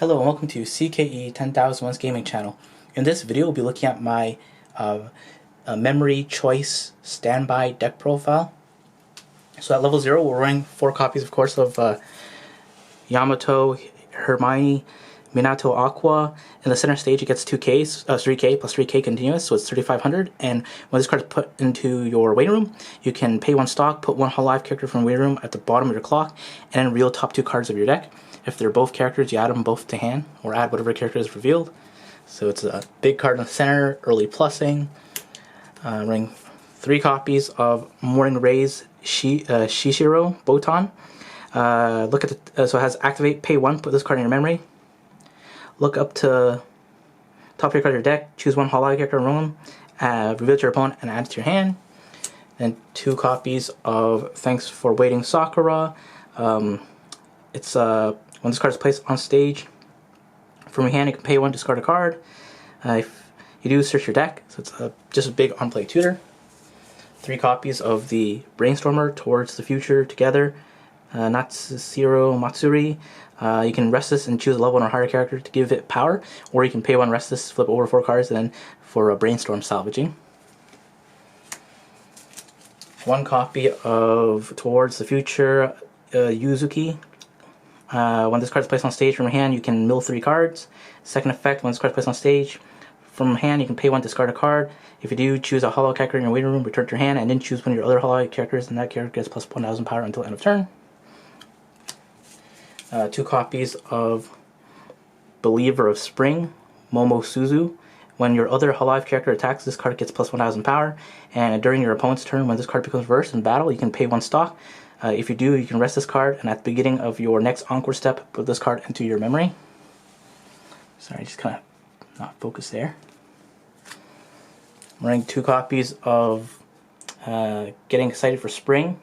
Hello and welcome to CKE 10,001's gaming channel. In this video we'll be looking at my memory choice standby deck profile. So at level 0 we're running 4 copies of course of Yamato, Hermione, Minato Aqua. In the center stage it gets 2Ks, 3K plus 3K continuous, so it's 3,500. And when this card is put into your waiting room, you can pay 1 stock, put 1 Hololive character from waiting room at the bottom of your clock, and then reveal top 2 cards of your deck. If they're both characters, you add them both to hand, or add whatever character is revealed. So it's a big card in the center, early plussing. Running 3 copies of Morning Rays Shishiro Botan. Look at the, so it has activate, pay 1, put this card in your memory. Look up to top of your card of your deck, choose 1 Hololive character and roll them, reveal it to your opponent and add it to your hand. Then 2 copies of Thanks for Waiting Sakura. It's when this card is placed on stage from your hand, you can pay 1, discard a card. If you do, search your deck. So it's just a big on-play tutor. 3 copies of the Brainstormer, Towards the Future Together, Natsuhiro Matsuri. You can rest this and choose a level 1 or higher character to give it power, or you can pay 1, rest this, flip over 4 cards, and then for a Brainstorm salvaging. 1 copy of Towards the Future Yuzuki. When this card is placed on stage from your hand, you can mill 3 cards. Second effect, when this card is placed on stage from hand, you can pay 1, discard a card. If you do, choose a hollow character in your waiting room, return to your hand, and then choose one of your other hollow characters, and that character gets plus 1,000 power until end of turn. 2 copies of Believer of Spring, Momo Suzu. When your other Hololive character attacks, this card gets plus 1,000 power, and during your opponent's turn, when this card becomes reversed in battle, you can pay 1 stock. If you do, you can rest this card, and at the beginning of your next Encore step, put this card into your memory. Sorry, just kind of not focused there. I'm running 2 copies of Getting Excited for Spring.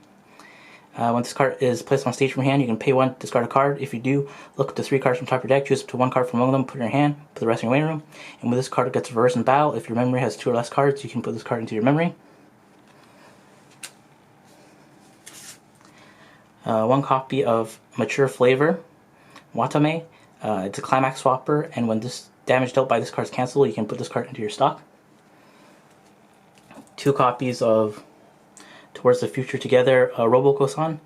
When this card is placed on stage from your hand, you can pay 1, discard a card. If you do, look up to 3 cards from top of your deck, choose up to 1 card from among them, put it in your hand, put the rest in your waiting room. And when this card gets reversed in battle, if your memory has 2 or less cards, you can put this card into your memory. 1 copy of Mature Flavor, Watame. It's a climax swapper, and when this damage dealt by this card is cancelled, you can put this card into your stock. 2 copies of Towards the Future Together, Roboko-san.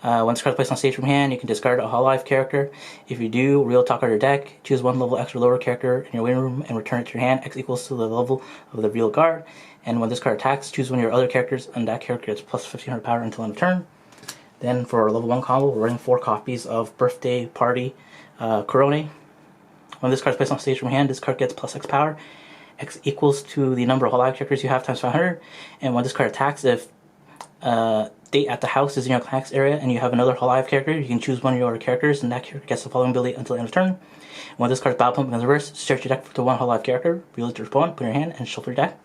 When this card is placed on stage from hand, you can discard a Hololive character. If you do, reveal top card of your deck, choose 1 level X or lower character in your waiting room, and return it to your hand. X equals to the level of the revealed card. And when this card attacks, choose 1 of your other characters, and that character gets plus 1,500 power until end of turn. Then for our level 1 combo, we're running 4 copies of Birthday Party Korone. When this card is placed on stage from hand, this card gets plus X power. X equals to the number of Hololive characters you have times 500. And when this card attacks, if Date at the House is in your climax area and you have another Hololive character, you can choose 1 of your characters, and that character gets the following ability until the end of turn. And when this card's battle pump becomes reversed, search your deck to 1 Hololive character, reveal it to your opponent, put it in your hand, and shuffle your deck.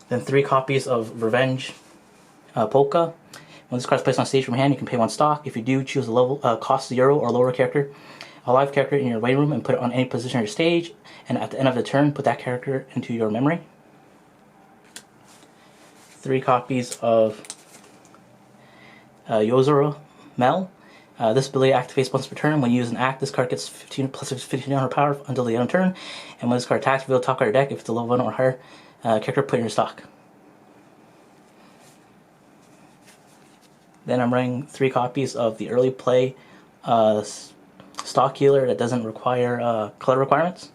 Then 3 copies of Revenge Polka. When this card is placed on stage from your hand, you can pay 1 stock. If you do, choose a level cost 0 or lower character, a live character in your waiting room, and put it on any position on your stage. And at the end of the turn, put that character into your memory. 3 copies of Yozora Mel. This ability activates once per turn. When you use an act, this card gets 15 plus 1,500 power until the end of turn. And when this card attacks, reveal top card of your deck. If it's a level 1 or higher character, put it in your stock. Then I'm running 3 copies of the early play stock healer that doesn't require color requirements.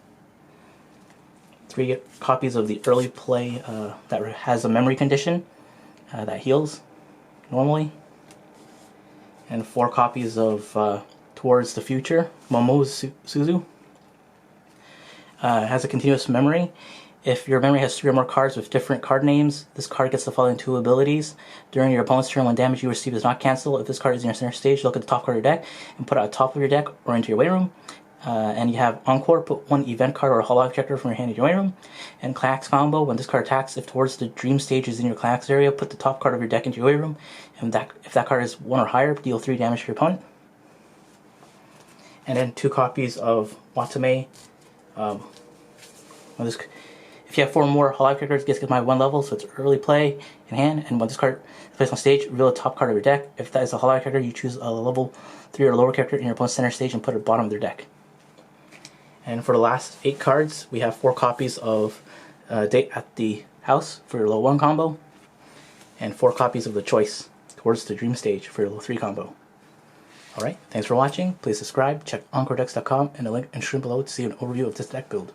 3 copies of the early play that has a memory condition that heals normally. And 4 copies of Towards the Future, Momo Suzu. It has a continuous memory. If your memory has 3 or more cards with different card names, this card gets the following 2 abilities. During your opponent's turn, when damage you receive is not cancelled, if this card is in your center stage, look at the top card of your deck and put it at the top of your deck or into your waiting room. And you have Encore, put 1 event card or a Hololive character from your hand in your waiting room. And Climax combo, when this card attacks, if Towards the Dream stage is in your Climax area, put the top card of your deck into your waiting room. And if that card is 1 or higher, deal 3 damage to your opponent. And then 2 copies of Watame. If you have 4 more Hololive characters, it gets my 1 level, so it's early play in hand. And when this card is placed on stage, reveal the top card of your deck. If that is a Hololive character, you choose a level 3 or lower character in your opponent's center stage and put it at the bottom of their deck. And for the last 8 cards, we have 4 copies of Date at the House for your level 1 combo, and 4 copies of the Choice Towards the Dream Stage for your level 3 combo. Alright, thanks for watching. Please subscribe, check EncoreDecks.com and the link in the description below to see an overview of this deck build.